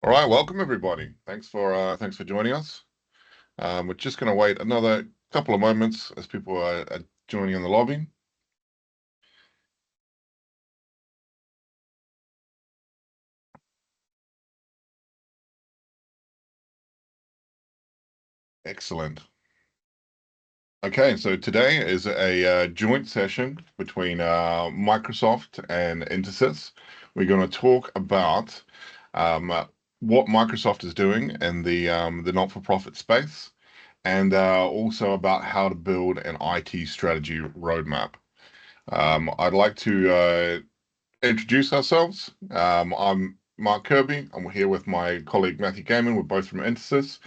All right, welcome everybody. Thanks for joining us. We're just going to wait another couple of moments as people are joining in the lobby. Excellent. Okay, so today is a joint session between Microsoft and Intersys. We're going to talk about what Microsoft is doing in the not-for-profit space, and also about how to build an IT strategy roadmap. I'd like to introduce ourselves. I'm Mark Kirby. I'm here with my colleague Matthew Gaiman. We're both from Intersys,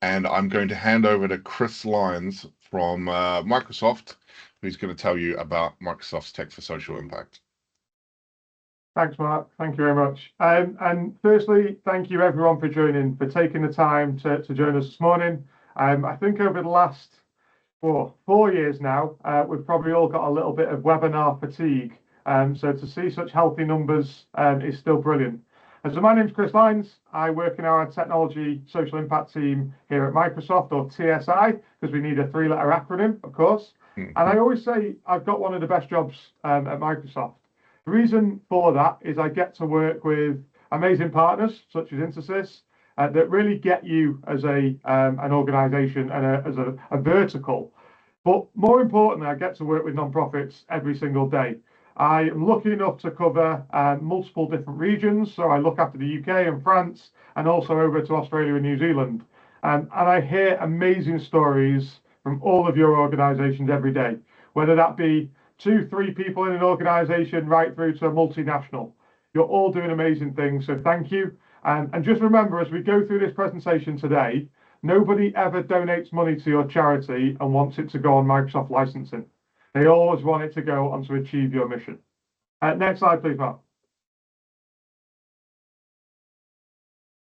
and I'm going to hand over to Chris Lines from Microsoft, who's going to tell you about Microsoft's Tech for Social Impact. Thanks, Mark. Thank you very much. And firstly, thank you everyone for joining, for taking the time to join us this morning. I think over the last 4 years now, we've probably all got a little bit of webinar fatigue. So to see such healthy numbers is still brilliant. And so my name's Chris Lines. I work in our technology social impact team here at Microsoft, or TSI, because we need a 3-letter acronym, of course. And I always say I've got one of the best jobs at Microsoft. The reason for that is I get to work with amazing partners such as Intersys that really get you as an organisation and as a vertical. But more importantly, I get to work with non-profits every single day. I am lucky enough to cover multiple different regions. So I look after the UK and France, and also over to Australia and New Zealand. And I hear amazing stories from all of your organisations every day, whether that be 2-3 people in an organisation right through to a multinational. You're all doing amazing things, so thank you. And just remember, as we go through this presentation today, nobody ever donates money to your charity and wants it to go on Microsoft licensing. They always want it to go on to achieve your mission. Next slide, please, Mark.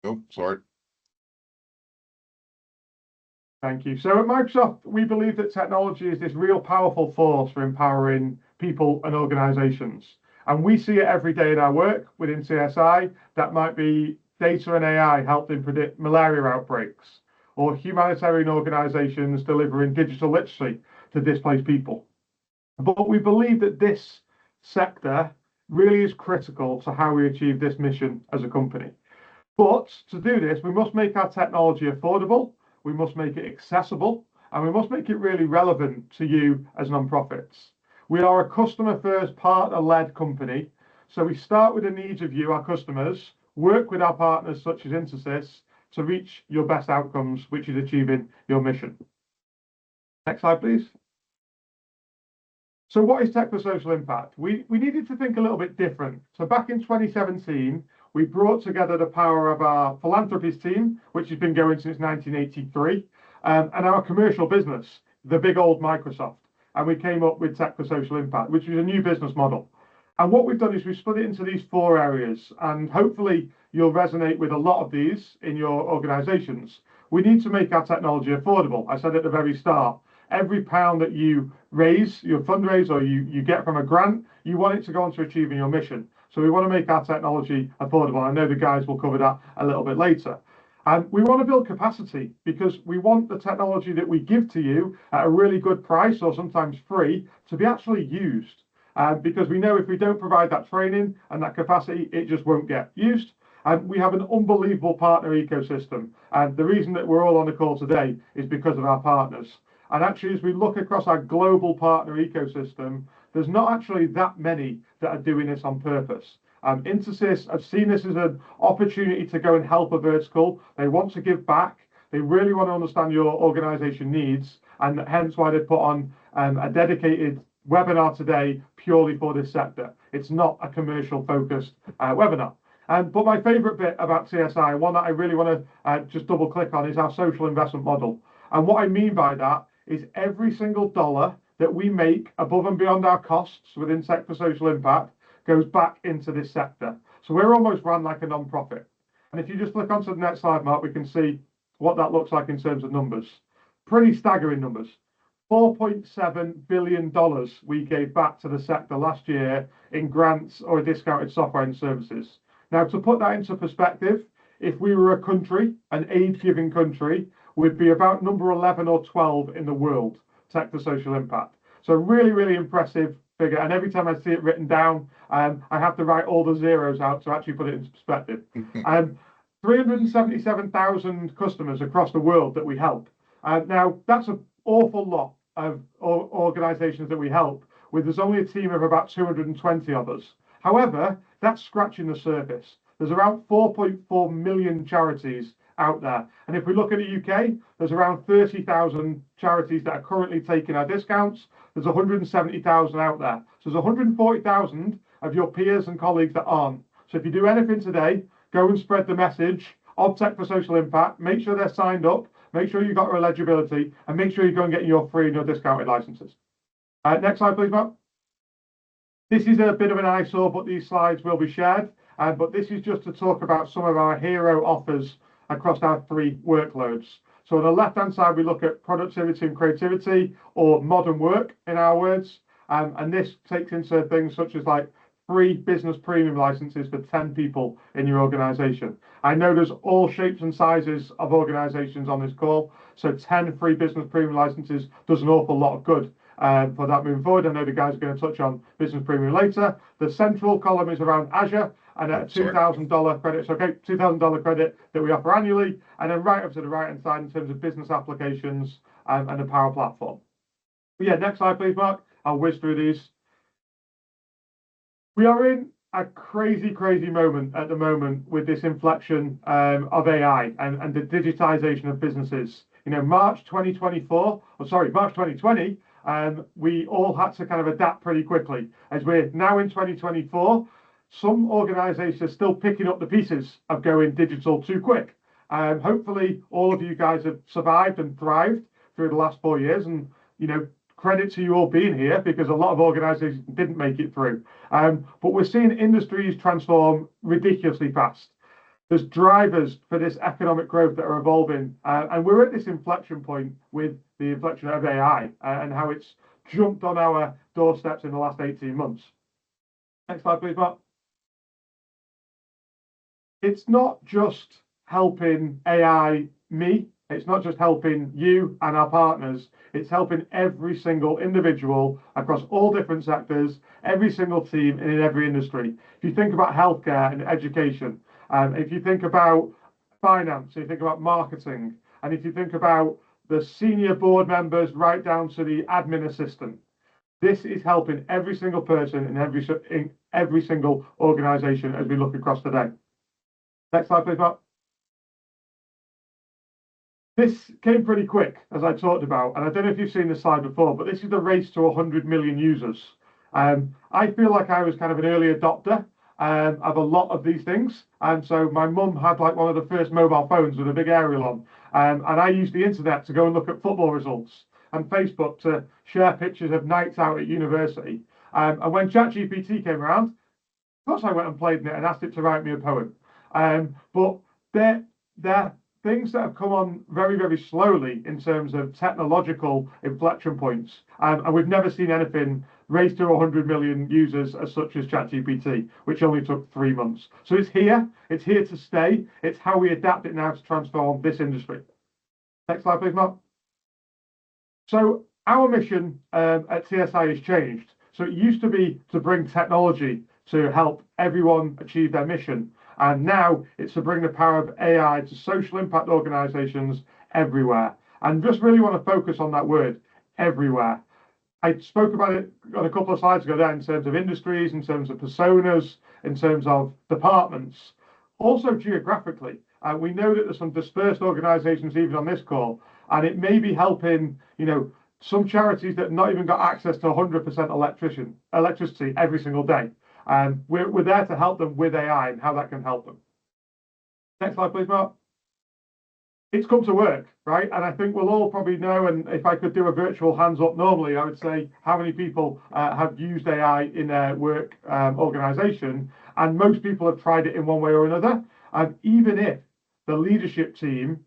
Oh, sorry. Thank you. So at Microsoft, we believe that technology is this real powerful force for empowering people and organizations. And we see it every day in our work within CSI. That might be data and AI helping predict malaria outbreaks, or humanitarian organizations delivering digital literacy to displaced people. But we believe that this sector really is critical to how we achieve this mission as a company. But to do this, we must make our technology affordable, we must make it accessible, and we must make it really relevant to you as non-profits. We are a customer-first, partner-led company, so we start with the needs of you, our customers, work with our partners such as Intersys to reach your best outcomes, which is achieving your mission. Next slide, please. So what is Tech for Social Impact? We needed to think a little bit different. So back in 2017, we brought together the power of our philanthropies team, which has been going since 1983, and our commercial business, the big old Microsoft. And we came up with Tech for Social Impact, which is a new business model. And what we've done is we've split it into these 4 areas, and hopefully you'll resonate with a lot of these in your organizations. We need to make our technology affordable. I said at the very start, every pound that you raise, your fundraise, or you get from a grant, you want it to go on to achieving your mission. So we want to make our technology affordable. I know the guys will cover that a little bit later. And we want to build capacity because we want the technology that we give to you at a really good price, or sometimes free, to be actually used. Because we know if we don't provide that training and that capacity, it just won't get used. And we have an unbelievable partner ecosystem. And the reason that we're all on the call today is because of our partners. And actually, as we look across our global partner ecosystem, there's not actually that many that are doing this on purpose. Intersys have seen this as an opportunity to go and help a vertical. They want to give back. They really want to understand your organization needs, and hence why they put on a dedicated webinar today purely for this sector. It's not a commercial focused webinar. But my favorite bit about CSI, one that I really want to just double click on, is our social investment model. And what I mean by that is every single dollar that we make above and beyond our costs within Tech for Social Impact goes back into this sector. So we're almost run like a non-profit. And if you just click onto the next slide, Mark, we can see what that looks like in terms of numbers. Pretty staggering numbers. $4.7 billion we gave back to the sector last year in grants or discounted software and services. Now, to put that into perspective, if we were a country, an aid-giving country, we'd be about number 11 or 12 in the world, tech for social impact. So really, really impressive figure. And every time I see it written down, I have to write all the zeros out to actually put it into perspective. 377,000 customers across the world that we help. Now, that's an awful lot of organizations that we help, with there's only a team of about 220 of us. However, that's scratching the surface. There's around 4.4 million charities out there. And if we look at the UK, there's around 30,000 charities that are currently taking our discounts. There's 170,000 out there. So there's 140,000 of your peers and colleagues that aren't. So if you do anything today, go and spread the message of Tech for Social Impact. Make sure they're signed up. Make sure you've got eligibility, and make sure you go and get your free and your discounted licenses. Next slide, please, Mark. This is a bit of an eyesore, but these slides will be shared. But this is just to talk about some of our hero offers across our 3 workloads. So on the left-hand side, we look at productivity and creativity, or modern work in our words. And this takes into things such as like free business premium licenses for 10 people in your organization. I know there's all shapes and sizes of organizations on this call. So 10 free business premium licenses does an awful lot of good for that moving forward. I know the guys are going to touch on business premium later. The central column is around Azure and a $2,000 credit. So, okay, $2,000 credit that we offer annually. And then right up to the right-hand side in terms of business applications and the Power Platform. But yeah, next slide, please, Mark. I'll whiz through these. We are in a crazy, crazy moment at the moment with this inflection of AI and the digitization of businesses. You know, March 2020, we all had to kind of adapt pretty quickly. As we're now in 2024, some organizations are still picking up the pieces of going digital too quick. Hopefully, all of you guys have survived and thrived through the last 4 years. And, you know, credit to you all being here, because a lot of organizations didn't make it through. But we're seeing industries transform ridiculously fast. There's drivers for this economic growth that are evolving. And we're at this inflection point with the inflection of AI and how it's jumped on our doorsteps in the last 18 months. Next slide, please, Mark. It's not just helping AI me. It's not just helping you and our partners. It's helping every single individual across all different sectors, every single team, and in every industry. If you think about healthcare and education, if you think about finance, if you think about marketing, and if you think about the senior board members right down to the admin assistant, this is helping every single person in every single organization as we look across today. Next slide, please, Mark. This came pretty quick, as I talked about, and I don't know if you've seen this slide before, but this is the race to 100 million users. I feel like I was kind of an early adopter of a lot of these things. And so my mum had like one of the first mobile phones with a big aerial on. And I used the internet to go and look at football results, and Facebook to share pictures of nights out at university. And when ChatGPT came around, of course I went and played in it and asked it to write me a poem. But they're things that have come on very, very slowly in terms of technological inflection points. And we've never seen anything raise to 100 million users as such as ChatGPT, which only took 3 months. So it's here to stay. It's how we adapt it now to transform this industry. Next slide, please, Mark. So our mission at TSI has changed. So it used to be to bring technology to help everyone achieve their mission. And now it's to bring the power of AI to social impact organizations everywhere. And just really want to focus on that word, everywhere. I spoke about it on a couple of slides ago there in terms of industries, in terms of personas, in terms of departments, also geographically. We know that there's some dispersed organizations even on this call, and it may be helping, you know, some charities that have not even got access to 100% electricity every single day. We're there to help them with AI and how that can help them. Next slide, please, Mark. It's come to work, right? And I think we'll all probably know, and if I could do a virtual hands up normally, I would say how many people have used AI in their work organization. And most people have tried it in one way or another. Even if the leadership team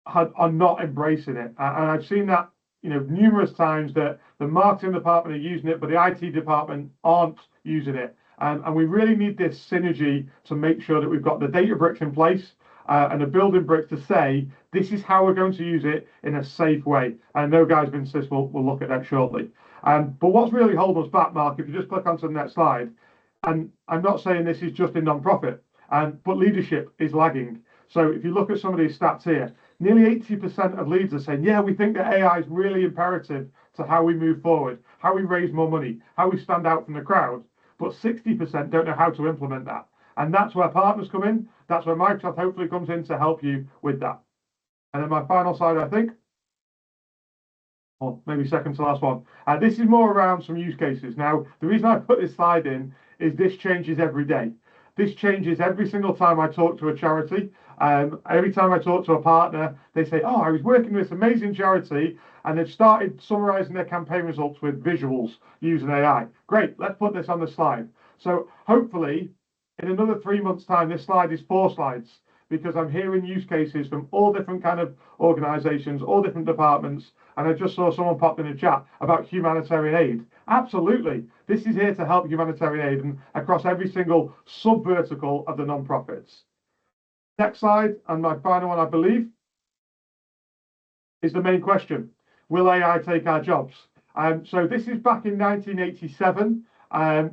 are not embracing it. And I've seen that, you know, numerous times, that the marketing department are using it, but the IT department aren't using it. And we really need this synergy to make sure that we've got the data bricks in place, and are building bricks to say, this is how we're going to use it in a safe way. And I know guys from Intersys will look at that shortly. But what's really holding us back, Mark, if you just click onto the next slide, and I'm not saying this is just in non-profit, but leadership is lagging. So if you look at some of these stats here, nearly 80% of leads are saying, yeah, we think that AI is really imperative to how we move forward, how we raise more money, how we stand out from the crowd. But 60% don't know how to implement that. And that's where partners come in. That's where Microsoft hopefully comes in to help you with that. And then my final slide, I think, or maybe second to last one. This is more around some use cases. Now, the reason I put this slide in is this changes every day. This changes every single time I talk to a charity. Every time I talk to a partner, they say, oh, I was working with this amazing charity and they've started summarizing their campaign results with visuals using AI. Great, let's put this on the slide. So hopefully in another 3 months' time, this slide is 4 slides because I'm hearing use cases from all different kind of organizations, all different departments. And I just saw someone pop in the chat about humanitarian aid. Absolutely. This is here to help humanitarian aid and across every single sub-vertical of the non-profits. Next slide, and my final one, I believe, is the main question. Will AI take our jobs? So this is back in 1987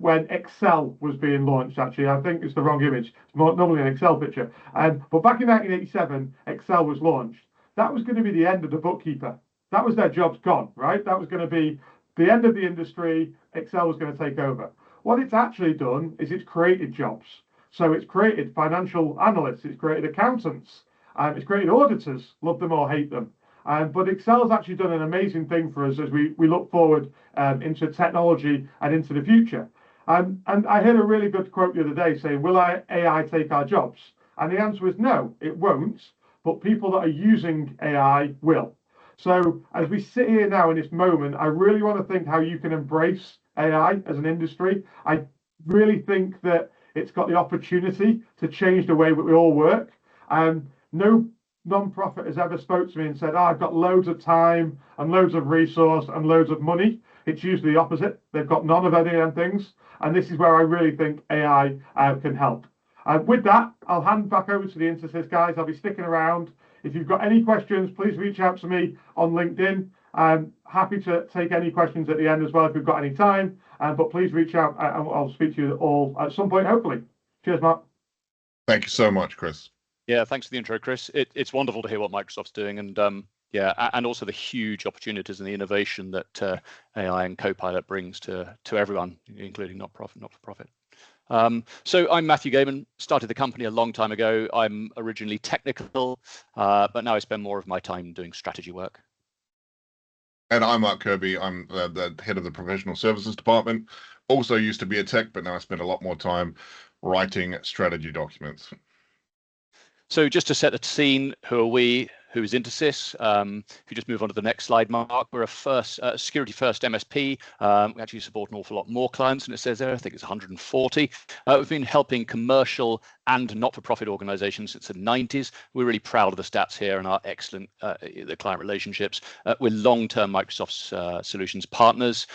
when Excel was being launched, actually. I think it's the wrong image. It's normally an Excel picture. But back in 1987, Excel was launched. That was going to be the end of the bookkeeper. That was their jobs gone, right? That was going to be the end of the industry. Excel was going to take over. What it's actually done is it's created jobs. So it's created financial analysts, it's created accountants, it's created auditors, love them or hate them. But Excel's actually done an amazing thing for us as we look forward into technology and into the future. And I heard a really good quote the other day saying, will AI take our jobs? And the answer is no, it won't, but people that are using AI will. So as we sit here now in this moment, I really want to think how you can embrace AI as an industry. I really think that it's got the opportunity to change the way that we all work. No non-profit has ever spoke to me and said, oh, I've got loads of time and loads of resource and loads of money. It's usually the opposite. They've got none of any of them things. And this is where I really think AI can help. With that, I'll hand back over to the Intersys guys. I'll be sticking around. If you've got any questions, please reach out to me on LinkedIn. I'm happy to take any questions at the end as well if we've got any time. But please reach out and I'll speak to you all at some point, hopefully. Cheers, Mark. Thank you so much, Chris. Yeah, thanks for the intro, Chris. It's wonderful to hear what Microsoft's doing, and yeah, and also the huge opportunities and the innovation that AI and Copilot brings to everyone, including not-for-profit. So I'm Matthew Gaiman, started the company a long time ago. I'm originally technical, but now I spend more of my time doing strategy work. And I'm Mark Kirby. I'm the head of the professional services department. Also used to be a tech, but now I spend a lot more time writing strategy documents. So just to set the scene, who are we? Who is Intersys? If you just move on to the next slide, Mark, we're a security first MSP. We actually support an awful lot more clients, and it says there, I think it's 140. We've been helping commercial and not-for-profit organizations since the 90s. We're really proud of the stats here and our excellent the client relationships. We're long-term Microsoft solutions partners,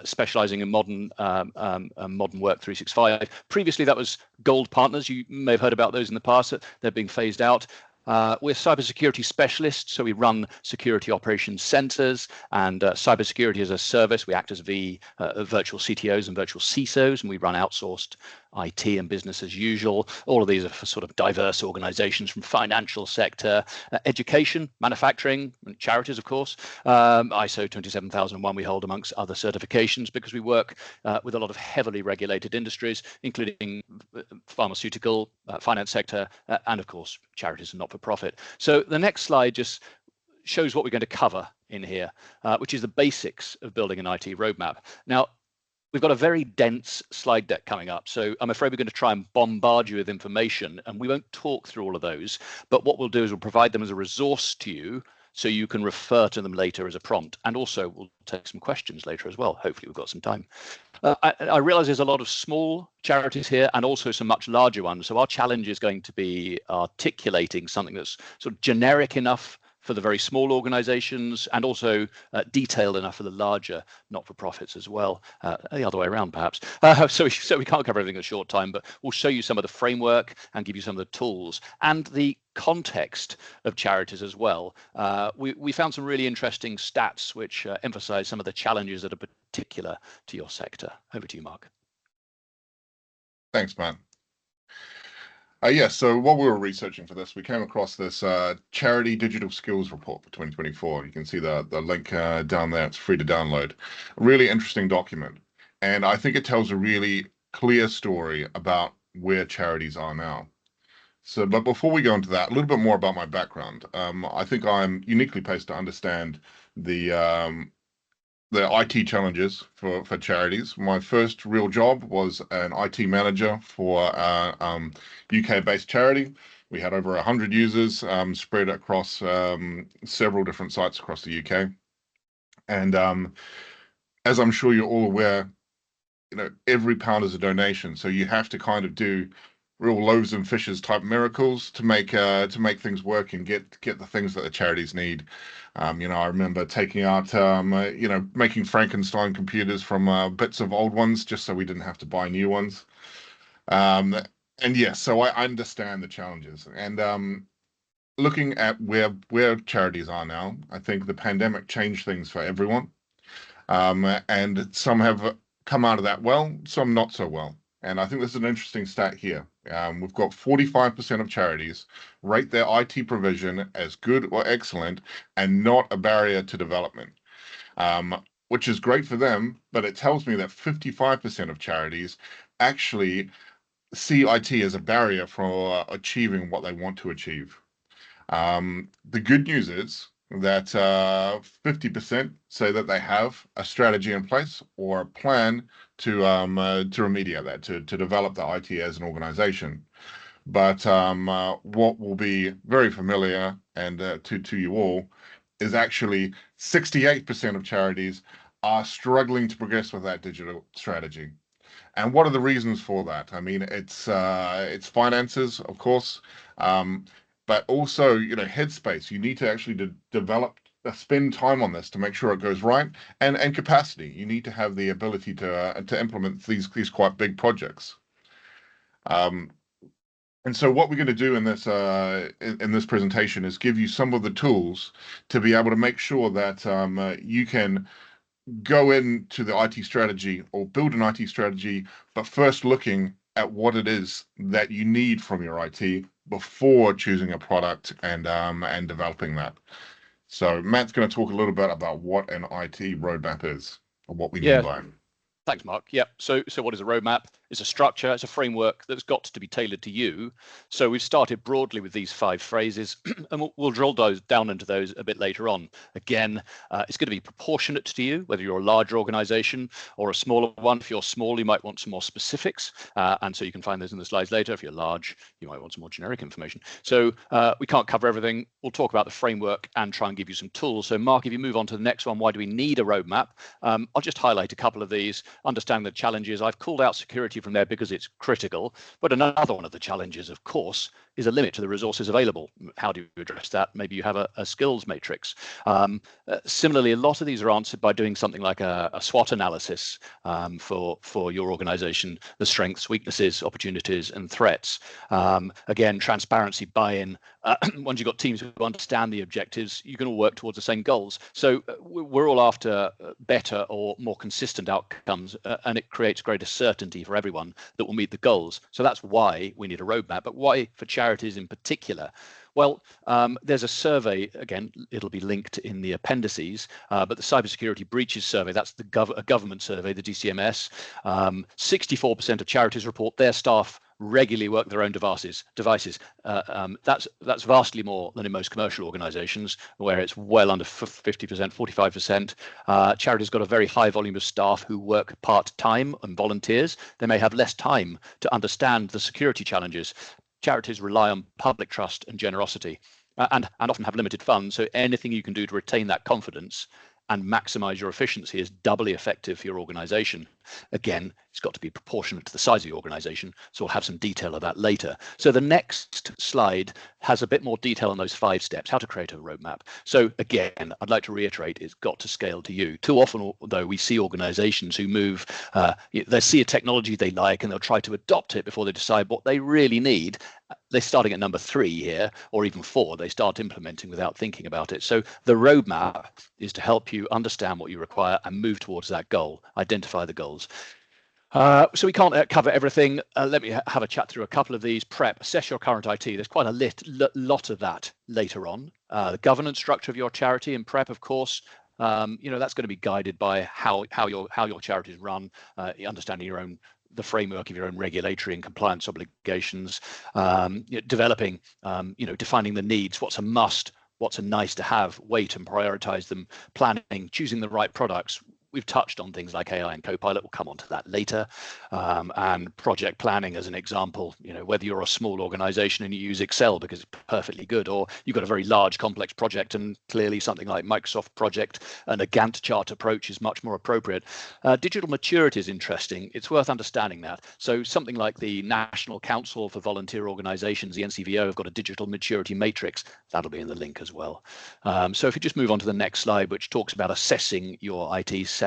specializing in modern work 365. Previously, that was gold partners. You may have heard about those in the past. They're being phased out. We're cybersecurity specialists, so we run security operations centers and cybersecurity as a service. We act as virtual CTOs and virtual CISOs, and we run outsourced IT and business as usual. All of these are for sort of diverse organizations from financial sector, education, manufacturing, and charities, of course. ISO 27001 we hold amongst other certifications because we work with a lot of heavily regulated industries, including pharmaceutical, finance sector, and of course, charities and not-for-profit. So the next slide just shows what we're going to cover in here, which is the basics of building an IT roadmap. Now, we've got a very dense slide deck coming up, so I'm afraid we're going to try and bombard you with information, and we won't talk through all of those, but what we'll do is we'll provide them as a resource to you so you can refer to them later as a prompt, and also we'll take some questions later as well. Hopefully we've got some time. I realize there's a lot of small charities here and also some much larger ones, so our challenge is going to be articulating something that's sort of generic enough for the very small organizations, and also detailed enough for the larger not-for-profits as well. The other way around, perhaps. So we can't cover everything in a short time, but we'll show you some of the framework and give you some of the tools and the context of charities as well. We found some really interesting stats which emphasize some of the challenges that are particular to your sector. Over to you, Mark. Thanks, Matt. So while we were researching for this, we came across this Charity Digital Skills Report for 2024. You can see the link down there. It's free to download. A really interesting document. And I think it tells a really clear story about where charities are now. But before we go into that, a little bit more about my background. I think I'm uniquely placed to understand the IT challenges for charities. My first real job was an IT manager for UK-based charity. We had over 100 users spread across several different sites across the UK. And as I'm sure you're all aware, every pound is a donation. So you have to kind of do real loaves and fishes type miracles to make things work and get the things that the charities need. I remember taking out making Frankenstein computers from bits of old ones just so we didn't have to buy new ones. So I understand the challenges. And looking at where charities are now, I think the pandemic changed things for everyone. And some have come out of that well, some not so well. And I think this is an interesting stat here. We've got 45% of charities rate their IT provision as good or excellent and not a barrier to development, which is great for them, but it tells me that 55% of charities actually see IT as a barrier for achieving what they want to achieve. The good news is that 50% say that they have a strategy in place or a plan to remediate that, to develop the IT as an organization. But what will be very familiar and to you all is actually 68% of charities are struggling to progress with that digital strategy. And what are the reasons for that? I mean, it's finances, of course, but also, headspace. You need to actually develop, spend time on this to make sure it goes right, and capacity. You need to have the ability to implement these quite big projects. And so what we're going to do in this presentation is give you some of the tools to be able to make sure that you can go into the IT strategy or build an IT strategy, but first looking at what it is that you need from your IT before choosing a product and developing that. So Matt's going to talk a little bit about what an IT roadmap is, or what we mean by it. Thanks, Mark. Yep. So what is a roadmap? It's a structure, it's a framework that's got to be tailored to you. So we've started broadly with these 5 phrases, and we'll drill down into those a bit later on. Again, it's going to be proportionate to you, whether you're a larger organization or a smaller one. If you're small, you might want some more specifics, and so you can find those in the slides later. If you're large, you might want some more generic information. So we can't cover everything. We'll talk about the framework and try and give you some tools. So Mark, if you move on to the next one, why do we need a roadmap? I'll just highlight a couple of these. Understand the challenges. I've called out security from there because it's critical, but another one of the challenges, of course, is a limit to the resources available. How do you address that? Maybe you have a skills matrix. Similarly, a lot of these are answered by doing something like a SWOT analysis for your organization, the strengths, weaknesses, opportunities, and threats. Again, transparency, buy-in. Once you've got teams who understand the objectives, you can all work towards the same goals. So we're all after better or more consistent outcomes, and it creates greater certainty for everyone that will meet the goals. So that's why we need a roadmap. But why for charities in particular? Well, there's a survey, again, it'll be linked in the appendices, but the Cybersecurity Breaches Survey, that's a government survey, the DCMS. 64% of charities report their staff regularly work their own devices. That's vastly more than in most commercial organizations, where it's well under 50%, 45%. Charities got a very high volume of staff who work part-time and volunteers. They may have less time to understand the security challenges. Charities rely on public trust and generosity, and often have limited funds. So anything you can do to retain that confidence and maximize your efficiency is doubly effective for your organization. Again, it's got to be proportionate to the size of your organization, so we'll have some detail of that later. So the next slide has a bit more detail on those 5 steps, how to create a roadmap. So again, I'd like to reiterate, it's got to scale to you. Too often, though, we see organizations who move, they see a technology they like and they'll try to adopt it before they decide what they really need. They're starting at number 3 here, or even 4. They start implementing without thinking about it. So the roadmap is to help you understand what you require and move towards that goal, identify the goals. So we can't cover everything. Let me have a chat through a couple of these. Prep, assess your current IT. There's quite a lot of that later on. The governance structure of your charity and prep, of course, that's going to be guided by how your charity is run, understanding the framework of your own regulatory and compliance obligations, developing, defining the needs, what's a must, what's a nice to have, weight and prioritize them, planning, choosing the right products. We've touched on things like AI and Copilot. We'll come on to that later. And project planning as an example, whether you're a small organization and you use Excel because it's perfectly good, or you've got a very large complex project and clearly something like Microsoft Project and a Gantt chart approach is much more appropriate. Digital maturity is interesting. It's worth understanding that. So something like the National Council for Volunteer Organizations, the NCVO, have got a digital maturity matrix. That'll be in the link as well. So if you just move on to the next slide, which talks about assessing your IT setup.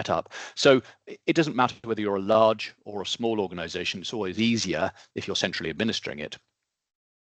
So it doesn't matter whether you're a large or a small organization. It's always easier if you're centrally administering it.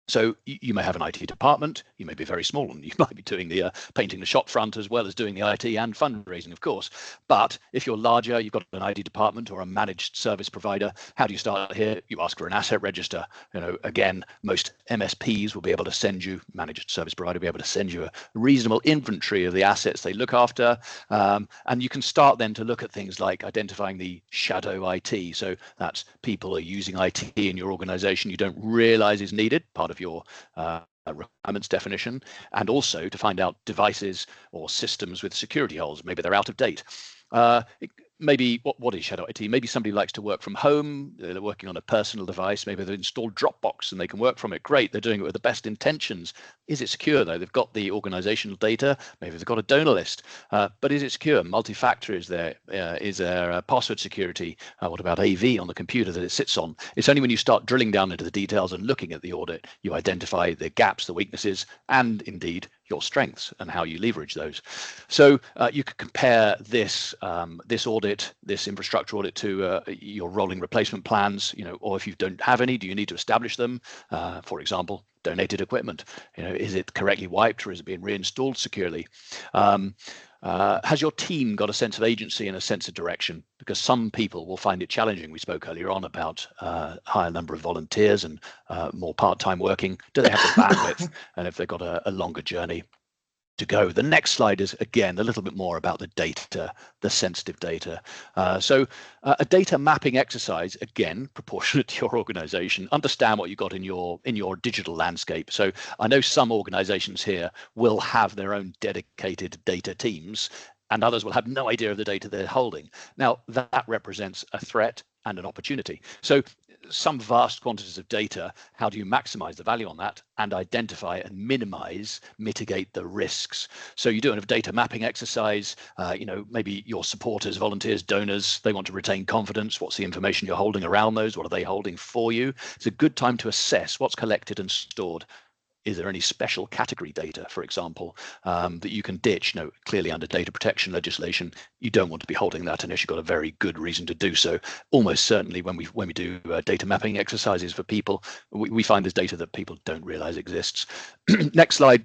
So you may have an IT department, you may be very small, and you might be doing the painting the shop front as well as doing the IT and fundraising, of course. But if you're larger, you've got an IT department or a managed service provider. How do you start here? You ask for an asset register. Again, most MSPs will be able to send you, managed service provider will be able to send you a reasonable inventory of the assets they look after. And you can start then to look at things like identifying the shadow IT. So that's people are using IT in your organization you don't realize is needed, part of your requirements definition, and also to find out devices or systems with security holes. Maybe they're out of date. Maybe what is shadow IT? Maybe somebody likes to work from home. They're working on a personal device. Maybe they've installed Dropbox and they can work from it. Great. They're doing it with the best intentions. Is it secure though? They've got the organizational data. Maybe they've got a donor list. But is it secure? Multi-factor is there? Is there password security? What about AV on the computer that it sits on? It's only when you start drilling down into the details and looking at the audit, you identify the gaps, the weaknesses, and indeed your strengths and how you leverage those. So you could compare this audit, this infrastructure audit, to your rolling replacement plans. Or if you don't have any, do you need to establish them? For example, donated equipment. Is it correctly wiped or is it being reinstalled securely? Has your team got a sense of agency and a sense of direction? Because some people will find it challenging. We spoke earlier on about higher number of volunteers and more part-time working. Do they have the bandwidth? And if they've got a longer journey to go. The next slide is, again, a little bit more about the data, the sensitive data. So a data mapping exercise, again, proportionate to your organization. Understand what you've got in your digital landscape. So I know some organizations here will have their own dedicated data teams, and others will have no idea of the data they're holding. Now, that represents a threat and an opportunity. So some vast quantities of data, how do you maximize the value on that and identify and minimize, mitigate the risks? So you do a data mapping exercise, maybe your supporters, volunteers, donors, they want to retain confidence. What's the information you're holding around those? What are they holding for you? It's a good time to assess what's collected and stored. Is there any special category data, for example, that you can ditch? Clearly under data protection legislation, you don't want to be holding that unless you've got a very good reason to do so. Almost certainly when we do data mapping exercises for people, we find there's data that people don't realize exists. Next slide.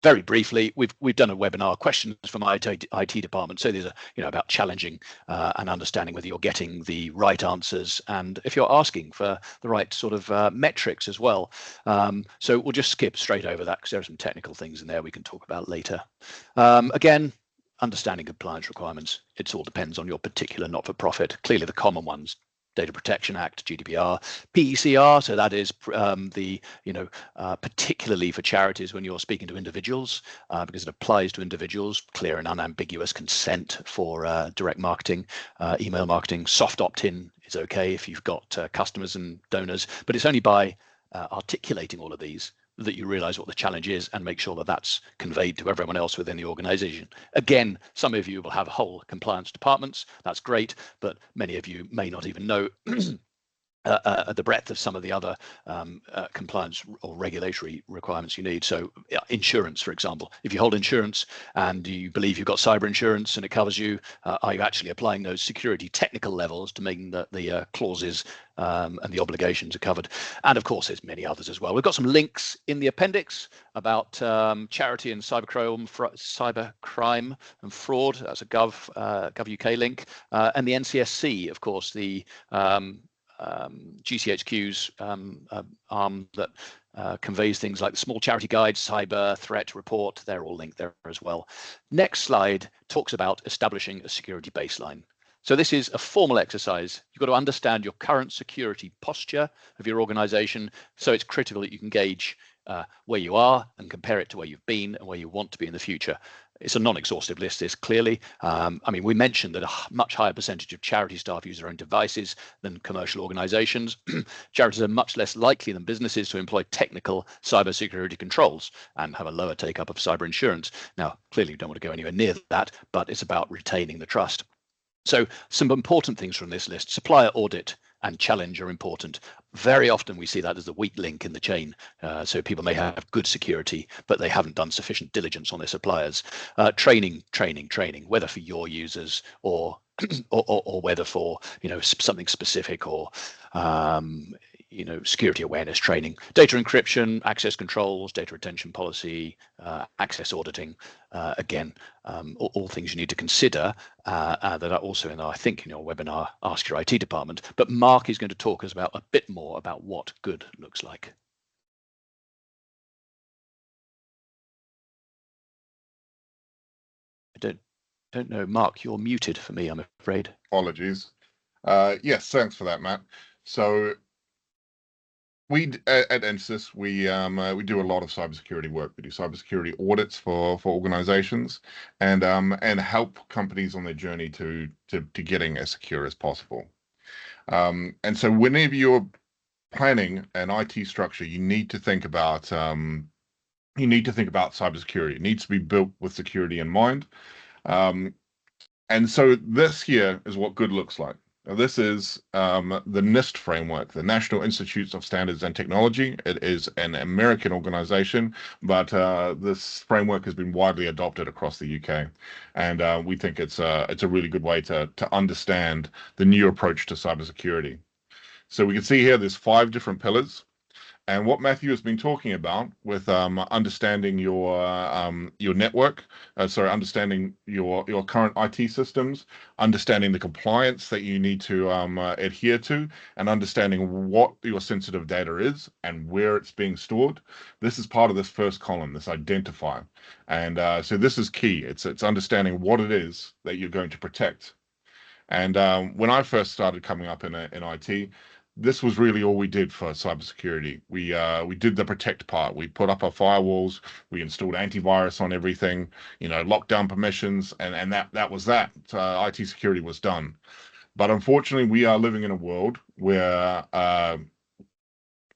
Very briefly, we've done a webinar, questions from my IT department. So these are about challenging and understanding whether you're getting the right answers and if you're asking for the right sort of metrics as well. So we'll just skip straight over that because there are some technical things in there we can talk about later. Again, understanding compliance requirements. It all depends on your particular not-for-profit. Clearly the common ones: Data Protection Act, GDPR, PECR, so that is particularly for charities when you're speaking to individuals, because it applies to individuals. Clear and unambiguous consent for direct marketing, email marketing. Soft opt-in is okay if you've got customers and donors, but it's only by articulating all of these that you realize what the challenge is and make sure that that's conveyed to everyone else within the organization. Again, some of you will have whole compliance departments. That's great, but many of you may not even know the breadth of some of the other compliance or regulatory requirements you need. So insurance, for example, if you hold insurance and you believe you've got cyber insurance and it covers you, are you actually applying those security technical levels to make the clauses and the obligations are covered? And of course, there's many others as well. We've got some links in the appendix about charity and cybercrime and fraud. That's a Gov UK link, and the NCSC, of course, the GCHQ's arm that conveys things like the Small Charity Guide, Cyber Threat Report. They're all linked there as well. Next slide talks about establishing a security baseline. So this is a formal exercise. You've got to understand your current security posture of your organization. So it's critical that you can gauge where you are and compare it to where you've been and where you want to be in the future. It's a non-exhaustive list, this clearly. I mean, we mentioned that a much higher percentage of charity staff use their own devices than commercial organizations. Charities are much less likely than businesses to employ technical cybersecurity controls and have a lower take-up of cyber insurance. Now, clearly you don't want to go anywhere near that, but it's about retaining the trust. So some important things from this list: supplier audit and challenge are important. Very often we see that as the weak link in the chain. So people may have good security, but they haven't done sufficient diligence on their suppliers. Training, whether for your users or or whether for something specific, or security awareness training. Data encryption, access controls, data retention policy, access auditing. Again, all things you need to consider that are also in, I think, in your webinar, Ask Your IT Department. But Mark is going to talk us about a bit more about what good looks like. I don't know, Mark, you're muted for me, I'm afraid. Apologies. Yes, thanks for that, Matt. So we at Intersys, we do a lot of cybersecurity work. We do cybersecurity audits for organizations and help companies on their journey to getting as secure as possible. And so whenever you're planning an IT structure, you need to think about cybersecurity. It needs to be built with security in mind. And so this here is what good looks like. Now, this is the NIST framework, the National Institutes of Standards and Technology. It is an American organization, but this framework has been widely adopted across the UK, and we think it's a really good way to understand the new approach to cybersecurity. So we can see here there's 5 different pillars. And what Matthew has been talking about with understanding your network, understanding your current IT systems, understanding the compliance that you need to adhere to, and understanding what your sensitive data is and where it's being stored. This is part of this first column, this identify. And so this is key. It's understanding what it is that you're going to protect. And when I first started coming up in IT, this was really all we did for cybersecurity. We did the protect part. We put up our firewalls. We installed antivirus on everything. Lockdown permissions, and that was that. IT security was done. But unfortunately, we are living in a world where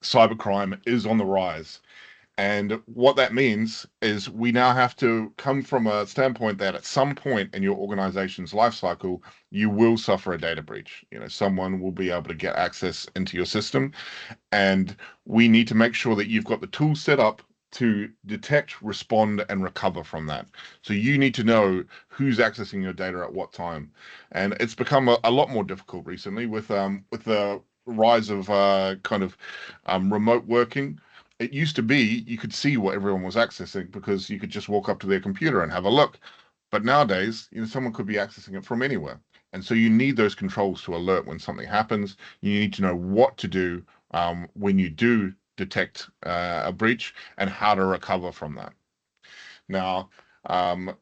cybercrime is on the rise. And what that means is we now have to come from a standpoint that at some point in your organization's life cycle, you will suffer a data breach. Someone will be able to get access into your system, and we need to make sure that you've got the tools set up to detect, respond, and recover from that. So you need to know who's accessing your data at what time. And it's become a lot more difficult recently with the rise of remote working. It used to be you could see what everyone was accessing because you could just walk up to their computer and have a look. But nowadays, someone could be accessing it from anywhere. And so you need those controls to alert when something happens. You need to know what to do when you do detect a breach and how to recover from that. Now, the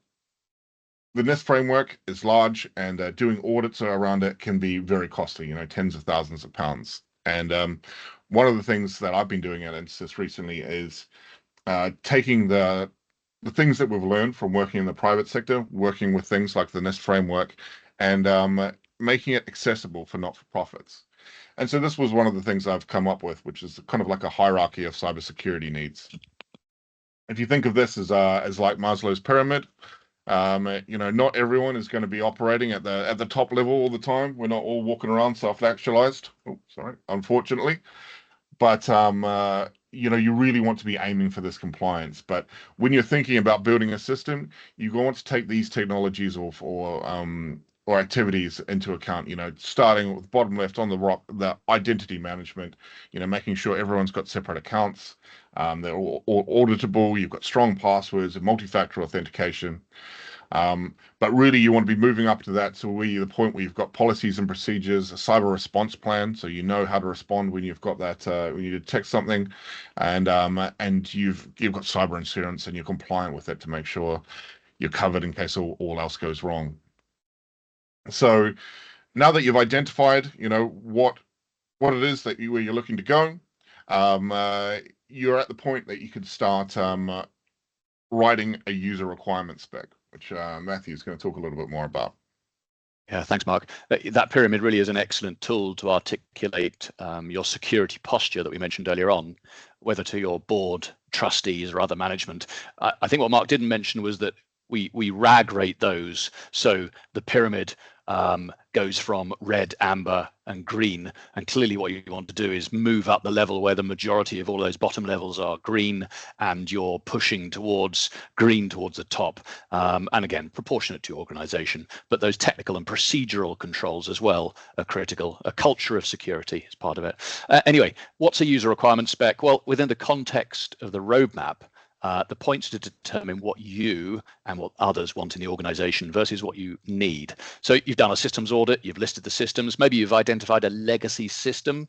NIST framework is large, and doing audits around it can be very costly, tens of thousands of pounds. And one of the things that I've been doing at Intersys recently is taking the things that we've learned from working in the private sector, working with things like the NIST framework, and making it accessible for not-for-profits. And so this was one of the things I've come up with, which is kind of like a hierarchy of cybersecurity needs. If you think of this as like Maslow's pyramid, not everyone is going to be operating at the top level all the time. We're not all walking around self-actualized. Oh, sorry, unfortunately. But you really want to be aiming for this compliance. But when you're thinking about building a system, you want to take these technologies or activities into account. Starting with bottom left on the identity management. Making sure everyone's got separate accounts. They're all auditable. You've got strong passwords and multi-factor authentication. But really, you want to be moving up to that, so the point where you've got policies and procedures, a cyber response plan, so you know how to respond when you've got that when you detect something, and you've got cyber insurance and you're compliant with it to make sure you're covered in case all else goes wrong. So now that you've identified, what it is where you're looking to go, you're at the point that you could start writing a user requirement spec, which Matthew is going to talk a little bit more about. Yeah, thanks, Mark. That pyramid really is an excellent tool to articulate your security posture that we mentioned earlier on, whether to your board, trustees, or other management. I think what Mark didn't mention was that we RAG rate those. So the pyramid goes from red, amber, and green. And clearly what you want to do is move up the level where the majority of all those bottom levels are green, and you're pushing towards green towards the top. And again, proportionate to your organization. But those technical and procedural controls as well are critical. A culture of security is part of it. Anyway, what's a user requirement spec? Well, within the context of the roadmap, the points to determine what you and what others want in the organization versus what you need. So you've done a systems audit, you've listed the systems, maybe you've identified a legacy system,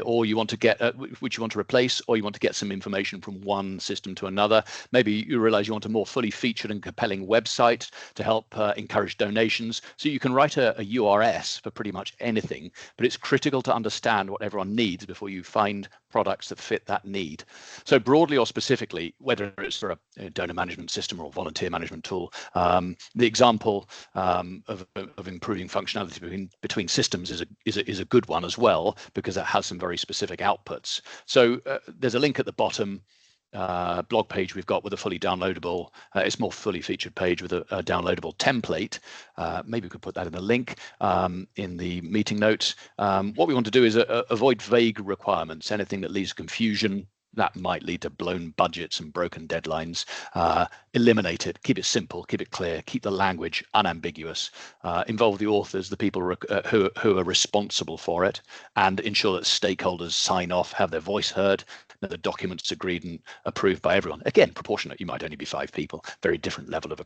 or you want to get which you want to replace, or you want to get some information from one system to another. Maybe you realize you want a more fully featured and compelling website to help encourage donations. So you can write a URS for pretty much anything, but it's critical to understand what everyone needs before you find products that fit that need. So broadly or specifically, whether it's for a donor management system or a volunteer management tool, the example of improving functionality between systems is a good one as well, because it has some very specific outputs. So there's a link at the bottom. Blog page we've got with a fully downloadable, it's more fully featured page with a downloadable template. Maybe we could put that in the link in the meeting notes. What we want to do is avoid vague requirements, anything that leaves confusion. That might lead to blown budgets and broken deadlines. Eliminate it, keep it simple, keep it clear, keep the language unambiguous, involve the authors, the people who are responsible for it, and ensure that stakeholders sign off, have their voice heard, that the documents agreed and approved by everyone. Again, proportionate, you might only be 5 people, very different level of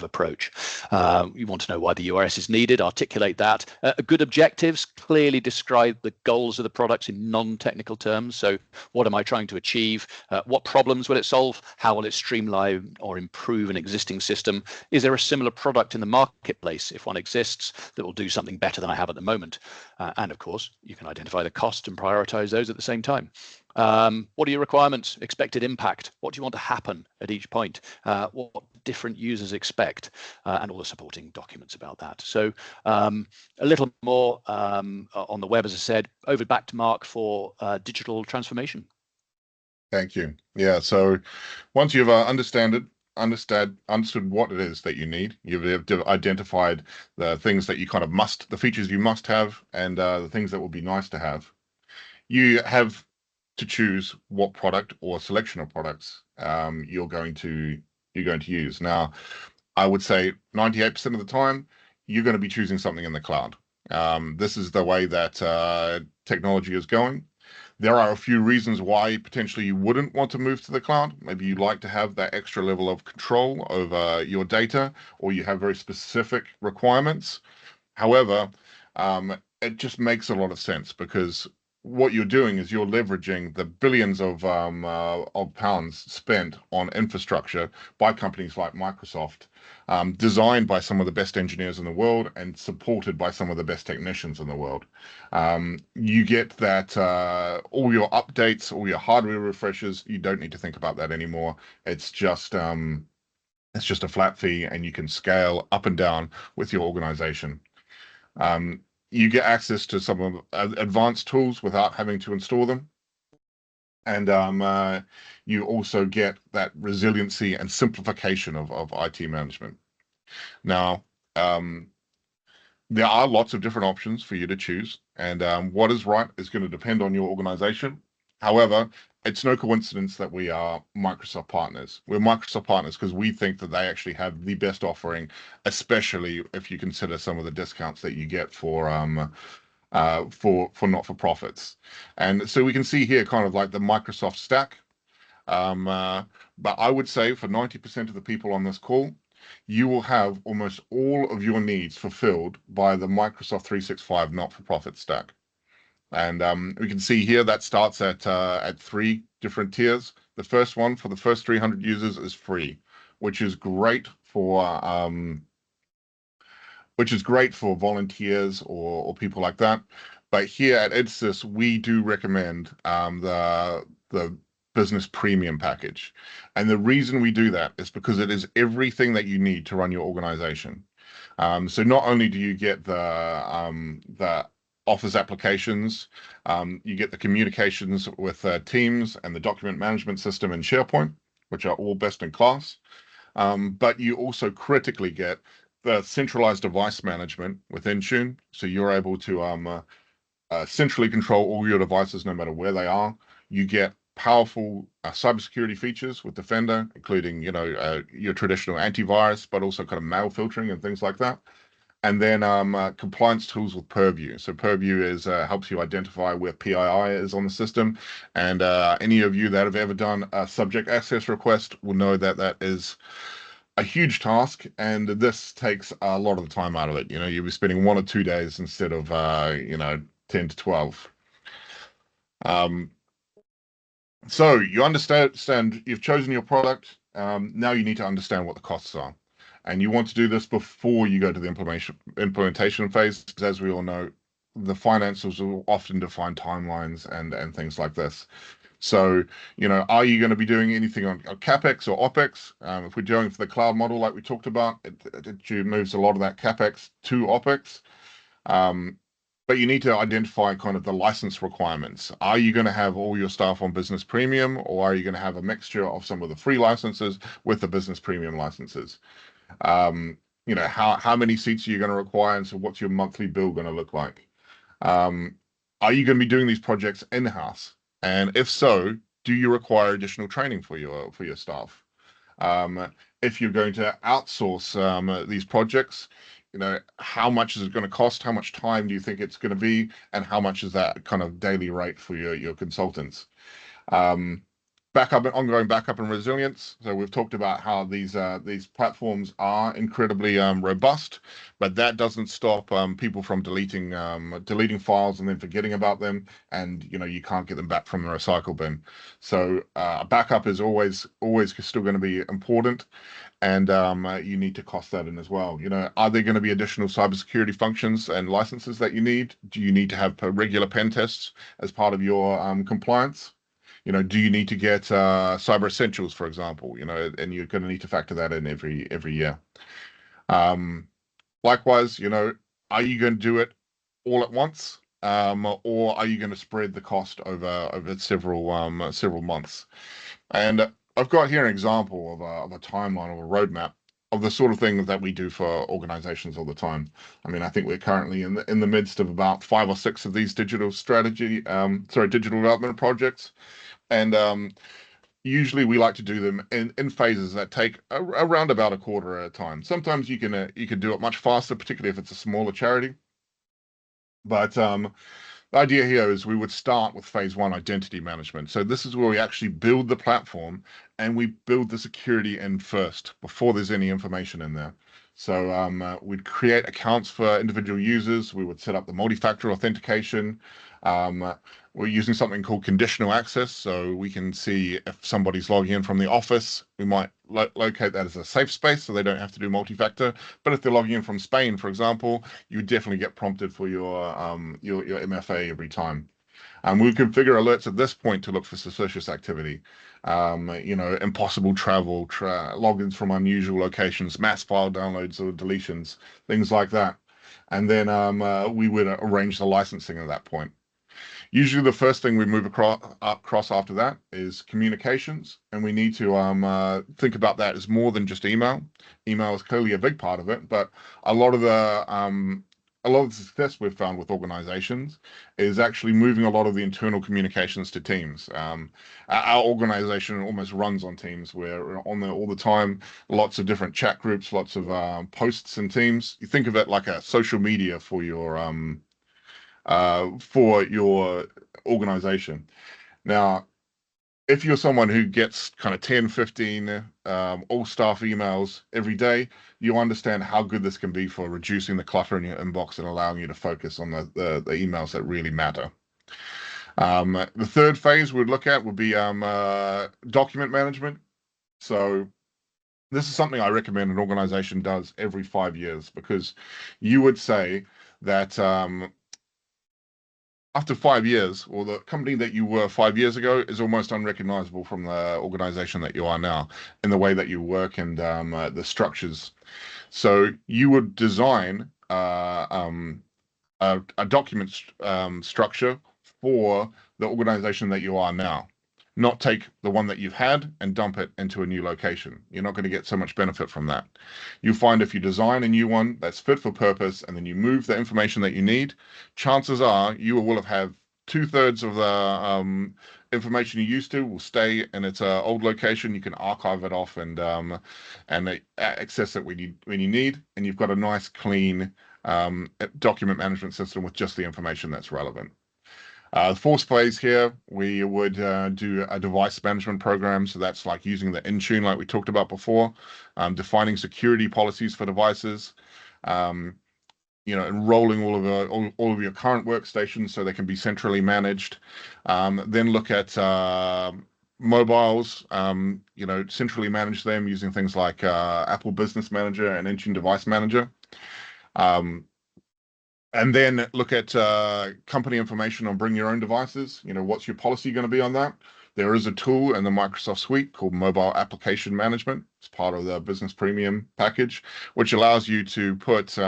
approach. You want to know why the URS is needed, articulate that. Good objectives, clearly describe the goals of the products in non-technical terms. So what am I trying to achieve? What problems will it solve? How will it streamline or improve an existing system? Is there a similar product in the marketplace, if one exists, that will do something better than I have at the moment? And of course, you can identify the cost and prioritize those at the same time. What are your requirements? Expected impact? What do you want to happen at each point? What different users expect? And all the supporting documents about that. So a little more on the web, as I said. Over back to Mark for digital transformation. Thank you. Yeah, so once you've understood what it is that you need, you've identified the things that you kind of the features you must have, and the things that will be nice to have. You have to choose what product or selection of products you're going to use. Now, I would say 98% of the time, you're going to be choosing something in the cloud. This is the way that technology is going. There are a few reasons why potentially you wouldn't want to move to the cloud. Maybe you'd like to have that extra level of control over your data, or you have very specific requirements. However, it just makes a lot of sense, because what you're doing is you're leveraging the billions of pounds spent on infrastructure by companies like Microsoft, designed by some of the best engineers in the world and supported by some of the best technicians in the world. You get that all your updates, all your hardware refreshes, you don't need to think about that anymore. It's just a flat fee, and you can scale up and down with your organization. You get access to some of advanced tools without having to install them. And you also get that resiliency and simplification of IT management. Now, there are lots of different options for you to choose, and what is right is going to depend on your organization. However, it's no coincidence that we are Microsoft partners. We're Microsoft partners because we think that they actually have the best offering, especially if you consider some of the discounts that you get for not-for-profits. And so we can see here kind of like the Microsoft stack. But I would say for 90% of the people on this call, you will have almost all of your needs fulfilled by the Microsoft 365 not-for-profit stack. And we can see here that starts at 3 different tiers. The first one for the first 300 users is free, which is great for volunteers or people like that. But here at Intersys, we do recommend the business premium package. And the reason we do that is because it is everything that you need to run your organization. So not only do you get the Office applications, you get the communications with Teams and the document management system in SharePoint, which are all best in class. But you also critically get the centralized device management with Intune. So you're able to centrally control all your devices no matter where they are. You get powerful cybersecurity features with Defender, including your traditional antivirus, but also kind of mail filtering and things like that. And then compliance tools with Purview. So Purview helps you identify where PII is on the system. And any of you that have ever done a subject access request will know that that is a huge task, and this takes a lot of the time out of it. You'll be spending 1 or 2 days instead of 10 to 12. So you understand you've chosen your product. Now you need to understand what the costs are. And you want to do this before you go to the implementation phase, because as we all know, the finances will often define timelines and things like this. So, are you going to be doing anything on CapEx or OpEx? If we're going for the cloud model like we talked about, it moves a lot of that CapEx to OpEx. But you need to identify kind of the license requirements. Are you going to have all your staff on business premium, or are you going to have a mixture of some of the free licenses with the business premium licenses? How many seats are you going to require, and so what's your monthly bill going to look like? Are you going to be doing these projects in-house? And if so, do you require additional training for your staff? If you're going to outsource these projects, how much is it going to cost? How much time do you think it's going to be? And how much is that kind of daily rate for your consultants? Ongoing backup and resilience. So we've talked about how these platforms are incredibly robust, but that doesn't stop people from deleting files and then forgetting about them, and you can't get them back from the recycle bin. So backup is always still going to be important, and you need to cost that in as well. Are there going to be additional cybersecurity functions and licenses that you need? Do you need to have regular pen tests as part of your compliance? Do you need to get Cyber Essentials, for example? And you're going to need to factor that in every year. Likewise, are you going to do it all at once, or are you going to spread the cost over several months? And I've got here an example of a timeline or a roadmap of the sort of thing that we do for organizations all the time. I mean, I think we're currently in the midst of about 5 or 6 of these digital development projects. And usually we like to do them in phases that take around about a quarter at a time. Sometimes you can do it much faster, particularly if it's a smaller charity. But the idea here is we would start with phase 1, identity management. So this is where we actually build the platform and we build the security in first before there's any information in there. So we'd create accounts for individual users. We would set up the multi-factor authentication. We're using something called conditional access, so we can see if somebody's logging in from the office. We might locate that as a safe space, so they don't have to do multi-factor. But if they're logging in from Spain, for example, you definitely get prompted for your MFA every time. And we configure alerts at this point to look for suspicious activity, impossible travel, logins from unusual locations, mass file downloads or deletions, things like that. and then we would arrange the licensing at that point. Usually the first thing we move across after that is communications, and we need to think about that as more than just email. Email is clearly a big part of it, but a lot of the success we've found with organizations is actually moving a lot of the internal communications to Teams. Our organization almost runs on Teams. We're on there all the time, lots of different chat groups, lots of posts in Teams. You think of it like a social media for your organization. Now, if you're someone who gets kind of 10, 15 all staff emails every day, you understand how good this can be for reducing the clutter in your inbox and allowing you to focus on the emails that really matter. The third phase we'd look at would be document management. So this is something I recommend an organization does every 5 years, because you would say that after 5 years, or the company that you were 5 years ago is almost unrecognizable from the organization that you are now in the way that you work and the structures. So you would design a document structure for the organization that you are now. Not take the one that you've had and dump it into a new location. You're not going to get so much benefit from that. You find if you design a new one that's fit for purpose and then you move the information that you need, chances are you will have 2/3 of the information you used to will stay in its old location. You can archive it off and access it when you need, and you've got a nice clean document management system with just the information that's relevant. The fourth phase here, we would do a device management program. So that's like using the Intune, like we talked about before, defining security policies for devices, enrolling all of your current workstations so they can be centrally managed. Then look at mobiles, centrally manage them using things like Apple Business Manager and Intune Device Manager. And then look at company information on bring your own devices. What's your policy going to be on that? There is a tool in the Microsoft suite called Mobile Application Management. It's part of the Business Premium package, which allows you to put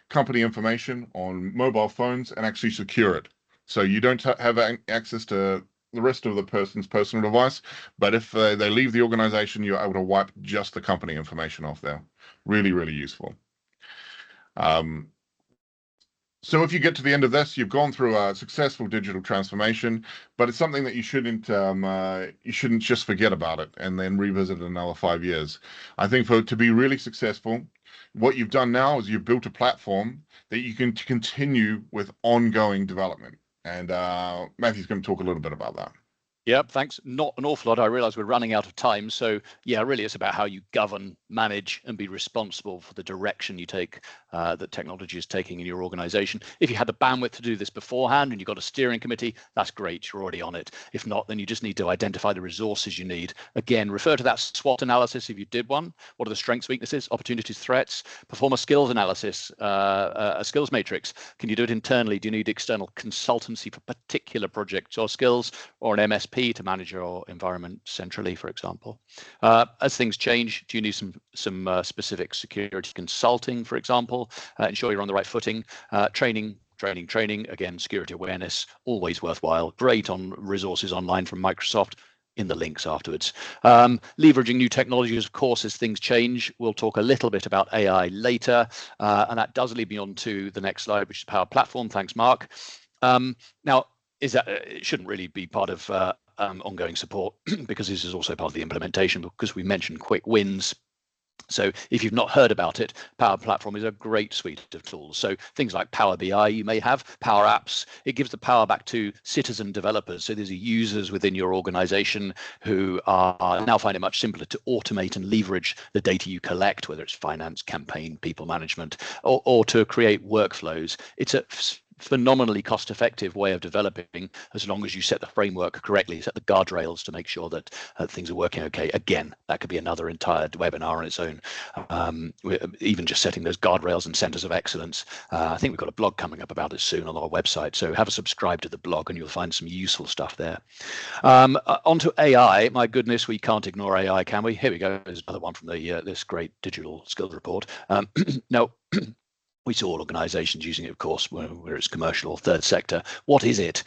company information on mobile phones and actually secure it. So you don't have access to the rest of the person's personal device, but if they leave the organization, you're able to wipe just the company information off there. Really, really useful. So if you get to the end of this, you've gone through a successful digital transformation, but it's something that you shouldn't just forget about it and then revisit it in another 5 years. I think to be really successful, what you've done now is you've built a platform that you can continue with ongoing development. And Matthew's going to talk a little bit about that. Yep, thanks. Not an awful lot. I realize we're running out of time. So yeah, really it's about how you govern, manage, and be responsible for the direction you take, that technology is taking in your organization. If you had the bandwidth to do this beforehand and you've got a steering committee, that's great. You're already on it. If not, then you just need to identify the resources you need. Again, refer to that SWOT analysis if you did one. What are the strengths, weaknesses, opportunities, threats? Perform a skills analysis, a skills matrix. Can you do it internally? Do you need external consultancy for particular projects or skills, or an MSP to manage your environment centrally, for example? As things change, do you need some specific security consulting, for example? Ensure you're on the right footing. Training. Again, security awareness, always worthwhile. Great on resources online from Microsoft in the links afterwards. Leveraging new technologies, of course, as things change. We'll talk a little bit about AI later, and that does lead me on to the next slide, which is Power Platform. Thanks, Mark. Now, it shouldn't really be part of ongoing support because this is also part of the implementation, because we mentioned quick wins. So if you've not heard about it, Power Platform is a great suite of tools. So things like Power BI, you may have Power Apps. It gives the power back to citizen developers. So there's users within your organization who are now find it much simpler to automate and leverage the data you collect, whether it's finance, campaign, people management, or to create workflows. It's a phenomenally cost-effective way of developing, as long as you set the framework correctly, set the guardrails to make sure that things are working okay. Again, that could be another entire webinar on its own. Even just setting those guardrails and centers of excellence. I think we've got a blog coming up about it soon on our website, so have a subscribe to the blog and you'll find some useful stuff there. Onto AI. My goodness, we can't ignore AI, can we? Here we go. There's another one from the this great digital skills report. Now, We saw organizations using it, of course, where it's commercial or third sector. What is it?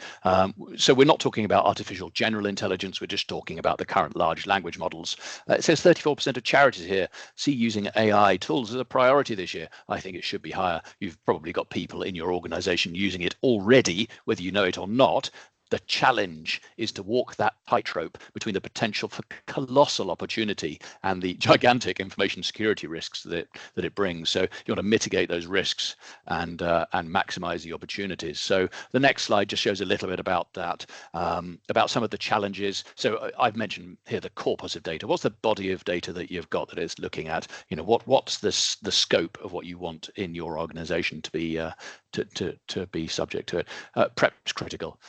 So we're not talking about artificial general intelligence. We're just talking about the current large language models. It says 34% of charities here see using AI tools as a priority this year. I think it should be higher. You've probably got people in your organization using it already, whether you know it or not. The challenge is to walk that tightrope between the potential for colossal opportunity and the gigantic information security risks that it brings. So you want to mitigate those risks and maximize the opportunities. So the next slide just shows a little bit about that, about some of the challenges. So I've mentioned here the corpus of data. What's the body of data that you've got that it's looking at? You know, what's the scope of what you want in your organization to be to be subject to it? Prep's critical.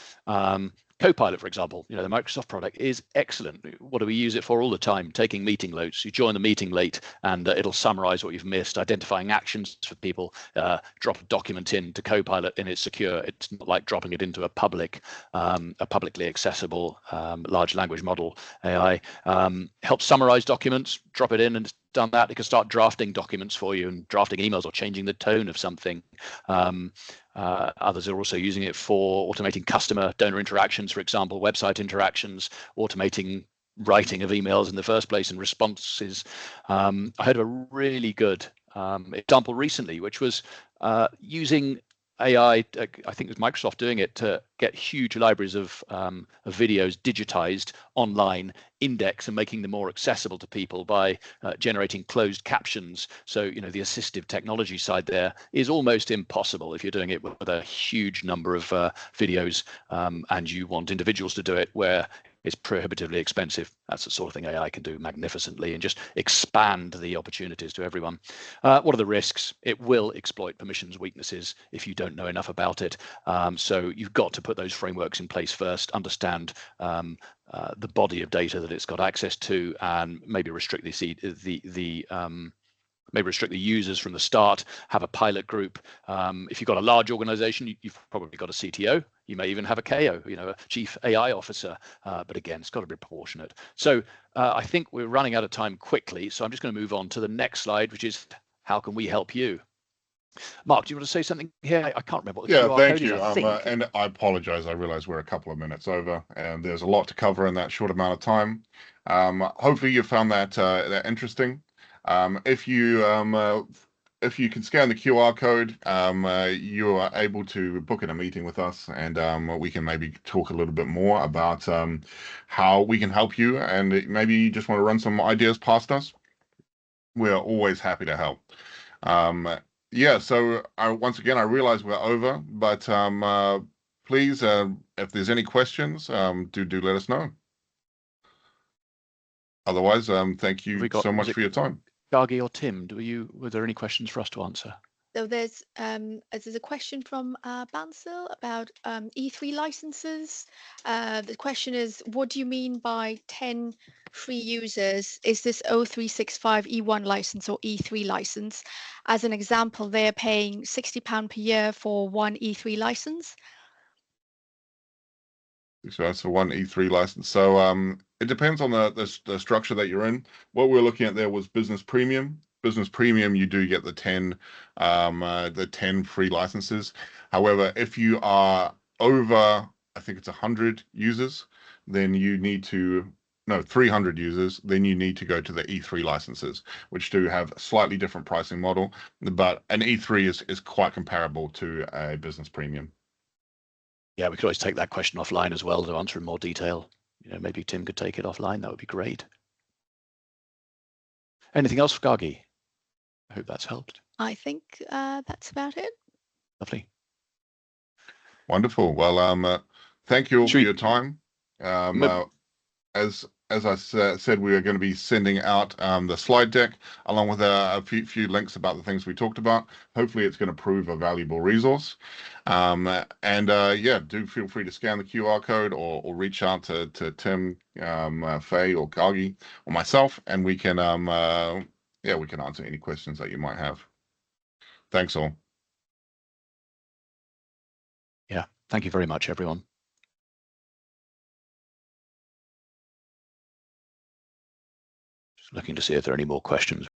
Copilot, for example, you know, the Microsoft product is excellent. What do we use it for all the time? Taking meeting notes. You join the meeting late and it'll summarize what you've missed, identifying actions for people, drop a document into Copilot and it's secure. It's not like dropping it into a publicly accessible large language model AI. Helps summarize documents, drop it in and it's done that. It can start drafting documents for you and drafting emails or changing the tone of something. Others are also using it for automating customer donor interactions, for example, website interactions, automating writing of emails in the first place and responses. I heard of a really good example recently, which was using AI, I think it was Microsoft doing it, to get huge libraries of videos digitized online, index and making them more accessible to people by generating closed captions. So, you know, the assistive technology side there is almost impossible if you're doing it with a huge number of videos and you want individuals to do it, where it's prohibitively expensive. That's the sort of thing AI can do magnificently and just expand the opportunities to everyone. What are the risks? It will exploit permissions weaknesses if you don't know enough about it. So you've got to put those frameworks in place first, understand the body of data that it's got access to, and maybe restrict maybe restrict the users from the start, have a pilot group. If you've got a large organization, you've probably got a CTO. You may even have a KO, you know, a chief AI officer. But again, it's got to be proportionate. So I think we're running out of time quickly. So I'm just going to move on to the next slide, which is how can we help you? Mark, do you want to say something here? I can't remember what the QR thank code you. is, I think. And I apologize. I realize we're a couple of minutes over and there's a lot to cover in that short amount of time. Hopefully you found that interesting. If you can scan the QR code, you are able to book in a meeting with us, and we can maybe talk a little bit more about how we can help you, and maybe you just want to run some ideas past us. We're always happy to help. Yeah, so once again, I realize we're over, but please, if there's any questions, do let us know. Otherwise, thank you so much for your time. Gargi or Tim, were there any questions for us to answer? So there's a question from Bansel about E3 licenses. The question is, what do you mean by 10 free users? Is this 0365 E1 license or E3 license? As an example, they're paying £60 per year for one E3 license. So that's for one E3 license. So it depends on the structure that you're in. What we're looking at there was Business Premium. Business Premium, you do get the 10 free licenses. However, if you are over, I think it's 100 users, then you need to, no, 300 users, then you need to go to the E3 licenses, which do have a slightly different pricing model. But an E3 is quite comparable to a Business Premium. Yeah, we could always take that question offline as well to answer in more detail. You know, maybe Tim could take it offline. That would be great. Anything else for Gargi? I hope that's helped. I think that's about it. Lovely. Wonderful. Thank you all for your time. As I said, we are going to be sending out the slide deck along with a few links about the things we talked about. Hopefully it's going to prove a valuable resource. Yeah, do feel free to scan the QR code or reach out to Tim, Faye, or Gargi, or myself, and we can we can answer any questions that you might have. Thanks all. Yeah, thank you very much, everyone. Just looking to see if there are any more questions.